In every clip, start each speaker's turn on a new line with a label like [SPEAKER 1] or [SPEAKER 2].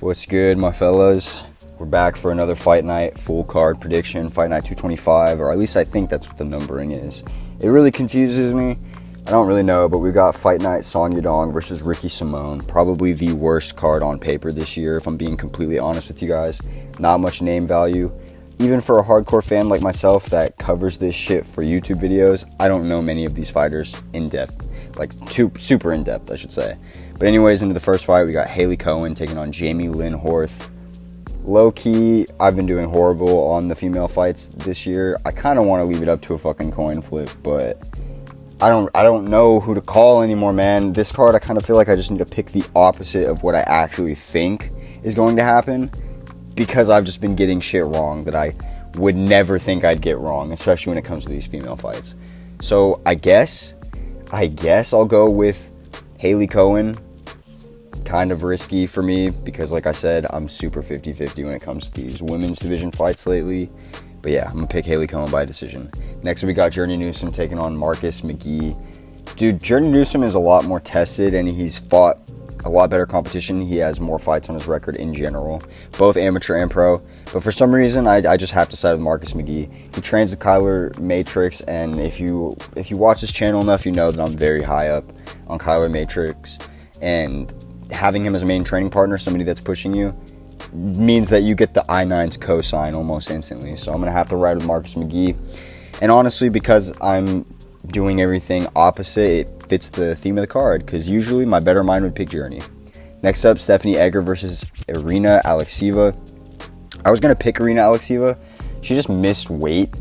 [SPEAKER 1] What's good, my fellas? We're back for another fight night, full card prediction, fight night 225, or at least I think that's what the numbering is. It really confuses me. I don't really know, but we got fight night Song Yadong versus Ricky Simone. Probably the worst card on paper this year, if I'm being completely honest with you guys. Not much name value. Even for a hardcore fan like myself that covers this shit for YouTube videos, I don't know many of these fighters in depth. Like, super in depth, I should say. But anyways, into the first fight, we got Hailey Cowan taking on Jamey-Lyn Horth. Low-key, I've been doing horrible on the female fights this year. I kind of want to leave it up to a fucking coin flip, but I don't know who to call anymore, man. This card, I kind of feel like I just need to pick the opposite of what I actually think is going to happen, because I've just been getting shit wrong that I would never think I'd get wrong, especially when it comes to these female fights. So I guess I'll go with Hailey Cowan. Kind of risky for me because, like I said, I'm super 50-50 when it comes to these women's division fights lately. But yeah, I'm going to pick Hailey Cowan by decision. Next, we got Newson taking on McGhee. Dude, Newson is a lot more tested, and he's fought a lot better competition. He has more fights on his record in general, both amateur and pro. But for some reason, I just have to side with McGhee. He trains with Collier Matrix, and if you watch his channel enough, you know that I'm very high up on Collier Matrix. And having him as a main training partner, somebody that's pushing you, means that you get the I-9's cosign almost instantly. So I'm going to have to ride with McGhee. And honestly, because I'm doing everything opposite, it fits the theme of the card, because usually my better mind would pick Journey. Next up, Stephanie Egger versus Irina Alekseeva. I was going to pick Irina Alekseeva. She just missed weight,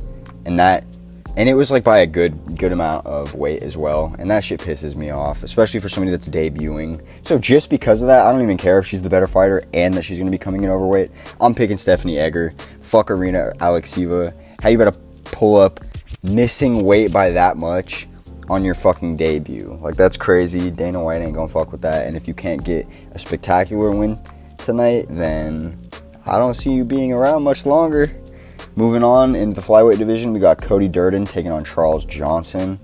[SPEAKER 1] and it was like by a good amount of weight as well, and that shit pisses me off, especially for somebody that's debuting. So just because of that, I don't even care if she's the better fighter and that she's going to be coming in overweight. I'm picking Stephanie Egger. Fuck Irina Alekseeva. How you better pull up missing weight by that much on your fucking debut? Like, that's crazy. Dana White ain't gonna fuck with that. And if you can't get a spectacular win tonight, then I don't see you being around much longer. Moving on into the flyweight division, we got Cody Durden taking on Charles Johnson.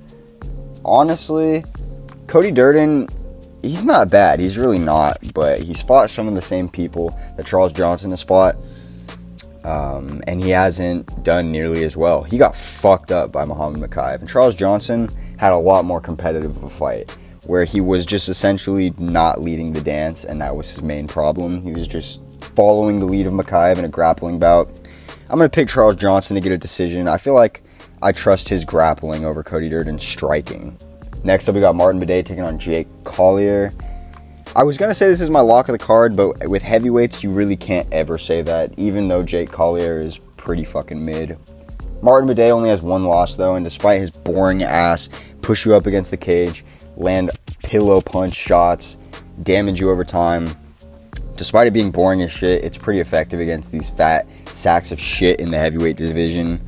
[SPEAKER 1] Honestly, Cody Durden, he's not bad. He's really not. But he's fought some of the same people that Charles Johnson has fought. And he hasn't done nearly as well. He got fucked up by Muhammad Mokaev. And Charles Johnson had a lot more competitive of a fight, where he was just essentially not leading the dance, and that was his main problem. He was just following the lead of Mokaev in a grappling bout. I'm going to pick Charles Johnson to get a decision. I feel like I trust his grappling over Cody Durden's striking. Next up, we got Buday taking on Jake Collier. I was going to say this is my lock of the card, but with heavyweights, you really can't ever say that, even though Jake Collier is pretty fucking mid. Buday only has one loss, though, and despite his boring ass push you up against the cage, land pillow punch shots, damage you over time, despite it being boring as shit, it's pretty effective against these fat sacks of shit in the heavyweight division.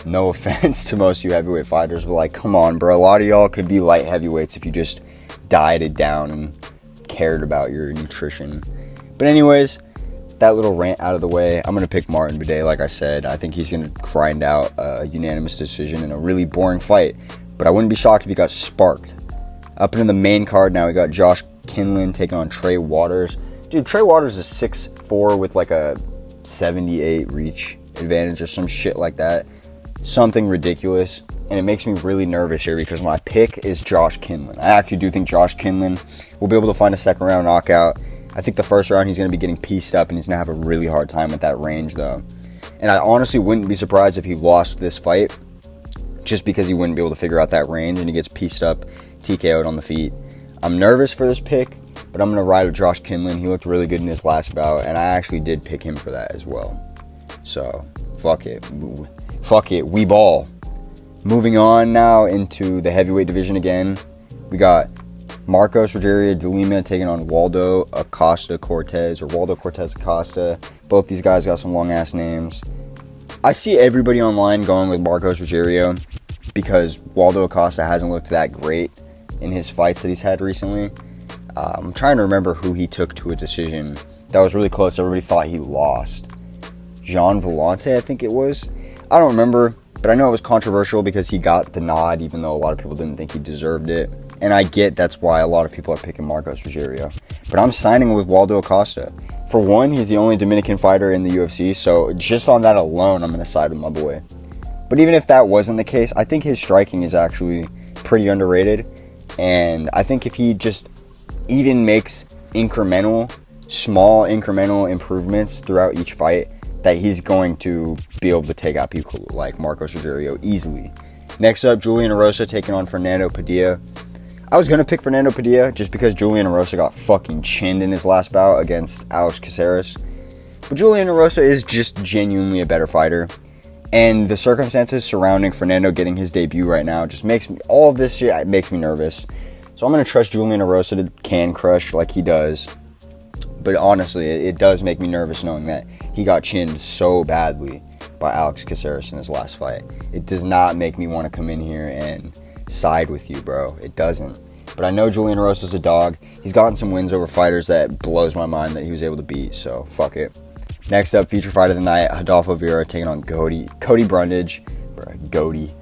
[SPEAKER 1] No offense to most of you heavyweight fighters, but like, come on, bro. A lot of y'all could be light heavyweights if you just dieted down and cared about your nutrition. But anyways, that little rant out of the way, I'm going to pick Buday. Like I said, I think he's going to grind out a unanimous decision in a really boring fight, but I wouldn't be shocked if he got sparked. Up into the main card now, we got Josh Quinlan taking on Trey Waters. Dude, Trey Waters is 6'4" with like a 78 reach advantage or some shit like that. Something ridiculous. And it makes me really nervous here because my pick is Josh Quinlan. I actually do think Josh Quinlan will be able to find a second round knockout. I think the first round he's going to be getting pieced up, and he's going to have a really hard time at that range, though. And I honestly wouldn't be surprised if he lost this fight just because he wouldn't be able to figure out that range and he gets pieced up, TKO'd on the feet. I'm nervous for this pick, but I'm going to ride with Josh Quinlan. He looked really good in his last bout, and I actually did pick him for that as well. So, fuck it. Fuck it. We ball. Moving on now into the heavyweight division again. We got Rogerio de Lima taking on Waldo Acosta Cortez, or Waldo Cortez Acosta. Both these guys got some long-ass names. I see everybody online going with Rogerio because Waldo Acosta hasn't looked that great in his fights that he's had recently. I'm trying to remember who he took to a decision that was really close. Everybody thought he lost. Jean Vellante, I think it was. I don't remember, but I know it was controversial because he got the nod, even though a lot of people didn't think he deserved it. And I get that's why a lot of people are picking Rogerio. But I'm signing with Waldo Acosta. For one, he's the only Dominican fighter in the UFC, so just on that alone, I'm going to side with my boy. But even if that wasn't the case, I think his striking is actually pretty underrated. And I think if he just even makes small incremental improvements throughout each fight, that he's going to be able to take out people like Marcos Rogerio easily. Next up, Julian Erosa taking on Fernando Padilla. I was going to pick Fernando Padilla just because Julian Erosa got fucking chinned in his last bout against Alekseeva. But Julian Erosa is just genuinely a better fighter. And the circumstances surrounding Fernando getting his debut right now just makes me, all of this shit makes me nervous. So I'm going to trust Julian Erosa to can crush like he does. But honestly, it does make me nervous knowing that he got chinned so badly by Alekseeva in his last fight. It does not make me want to come in here and side with you, bro. It doesn't. But I know Julian Erosa's a dog. He's gotten some wins over fighters that blows my mind that he was able to beat, so fuck it. Next up, feature fight of the night, Rodolfo Vierra taking on Cody Brundage. Cody.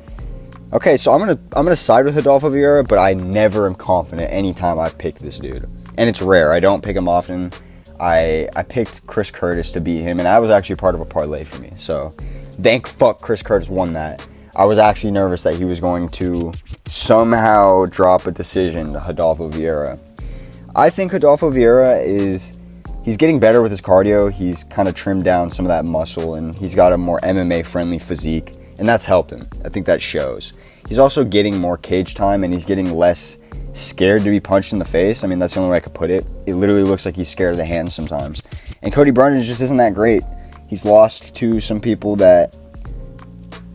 [SPEAKER 1] Okay, so I'm gonna side with Rodolfo Vierra, but I never am confident anytime I've picked this dude. And it's rare. I don't pick him often. I picked Chris Curtis to beat him, and that was actually part of a parlay for me. So thank fuck Chris Curtis won that. I was actually nervous that he was going to somehow drop a decision to Rodolfo Vierra. I think Rodolfo Vierra he's getting better with his cardio. He's kind of trimmed down some of that muscle, and he's got a more MMA-friendly physique, and that's helped him. I think that shows. He's also getting more cage time, and he's getting less scared to be punched in the face. I mean, that's the only way I could put it. It literally looks like he's scared of the hands sometimes. And Cody Brundage just isn't that great. He's lost to some people that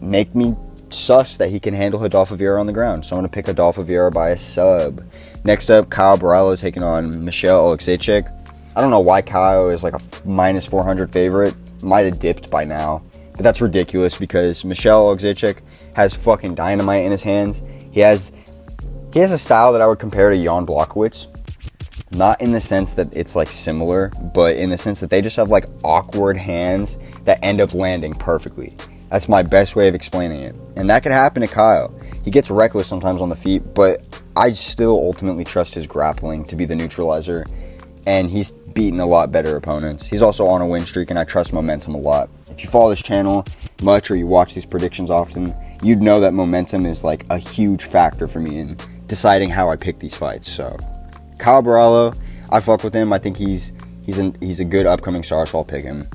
[SPEAKER 1] make me sus that he can handle Rodolfo Vierra on the ground. So I'm going to pick Rodolfo Vierra by a sub. Next up, Borralho taking on Michal Oleksiejezuk. I don't know why Caio is like a minus 400 favorite. Might have dipped by now. But that's ridiculous because Michal Oleksiejezuk has fucking dynamite in his hands. He has a style that I would compare to Jan Blachowicz. Not in the sense that it's like similar, but in the sense that they just have like awkward hands that end up landing perfectly. That's my best way of explaining it. And that could happen to Caio. He gets reckless sometimes on the feet, but I still ultimately trust his grappling to be the neutralizer. And he's beaten a lot better opponents. He's also on a win streak, and I trust momentum a lot. If you follow this channel much or you watch these predictions often, you'd know that momentum is like a huge factor for me in deciding how I pick these fights. So, Borralho, I fuck with him. I think he's a good upcoming star, so I'll pick him.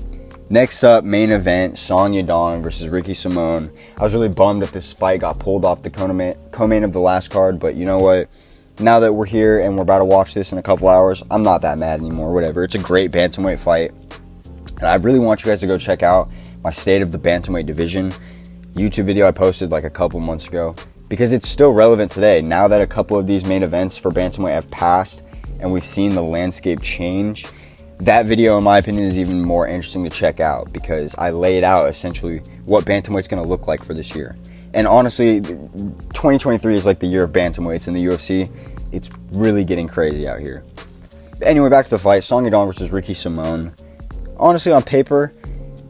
[SPEAKER 1] Next up, main event, Yadong versus Ricky Simon. I was really bummed that this fight got pulled off the co-main of the last card, but you know what? Now that we're here and we're about to watch this in a couple hours, I'm not that mad anymore, whatever. It's a great bantamweight fight. And I really want you guys to go check out my State of the Bantamweight Division YouTube video I posted like a couple months ago, because it's still relevant today. Now that a couple of these main events for bantamweight have passed and we've seen the landscape change, that video, in my opinion, is even more interesting to check out because I laid out essentially what bantamweight's going to look like for this year. And honestly, 2023 is like the year of bantamweights in the UFC. It's really getting crazy out here. Anyway, back to the fight. Yadong versus Ricky Simon. Honestly, on paper,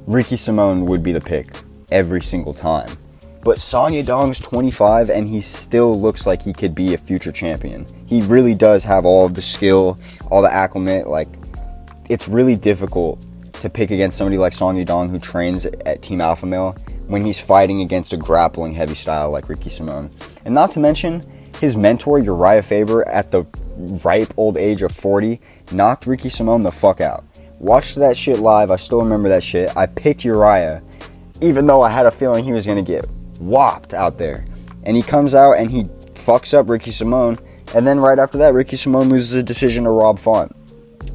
[SPEAKER 1] Ricky Simon would be the pick every single time. But Yadong's 25 and he still looks like he could be a future champion. He really does have all of the skill, all the acclimate. Like, it's really difficult to pick against somebody like Yadong who trains at Team Alpha Male when he's fighting against a grappling heavy style like Ricky Simon. And not to mention, his mentor, Uriah Faber, at the ripe old age of 40, knocked Ricky Simon the fuck out. Watched that shit live. I still remember that shit. I picked Uriah, even though I had a feeling he was going to get whopped out there. And he comes out and he fucks up Ricky Simon. And then right after that, Ricky Simon loses a decision to Rob Font.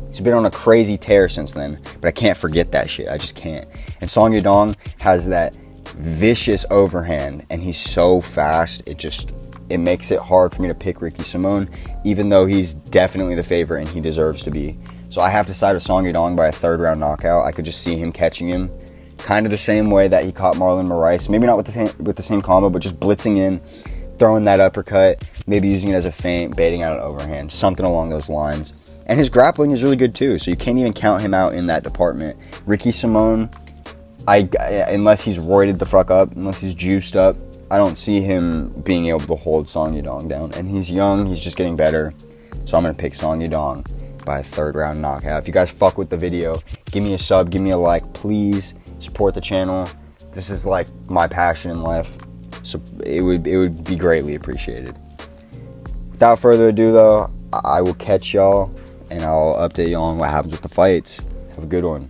[SPEAKER 1] He's been on a crazy tear since then, but I can't forget that shit. I just can't. And Yadong has that vicious overhand, and he's so fast, it makes it hard for me to pick Ricky Simon, even though he's definitely the favorite and he deserves to be. So I have to side with Yadong by a third round knockout. I could just see him catching him kind of the same way that he caught Marlon Moraes. Maybe not with the same combo, but just blitzing in, throwing that uppercut, maybe using it as a feint, baiting out an overhand, something along those lines. And his grappling is really good too, so you can't even count him out in that department. Ricky Simon, unless he's roided the fuck up, unless he's juiced up, I don't see him being able to hold Yadong down. And he's young, he's just getting better. So I'm going to pick Yadong by a third round knockout. If you guys fuck with the video, give me a sub, give me a like, please support the channel. This is like my passion in life, so it would be greatly appreciated. Without further ado though, I will catch y'all and I'll update y'all on what happens with the fights. Have a good one.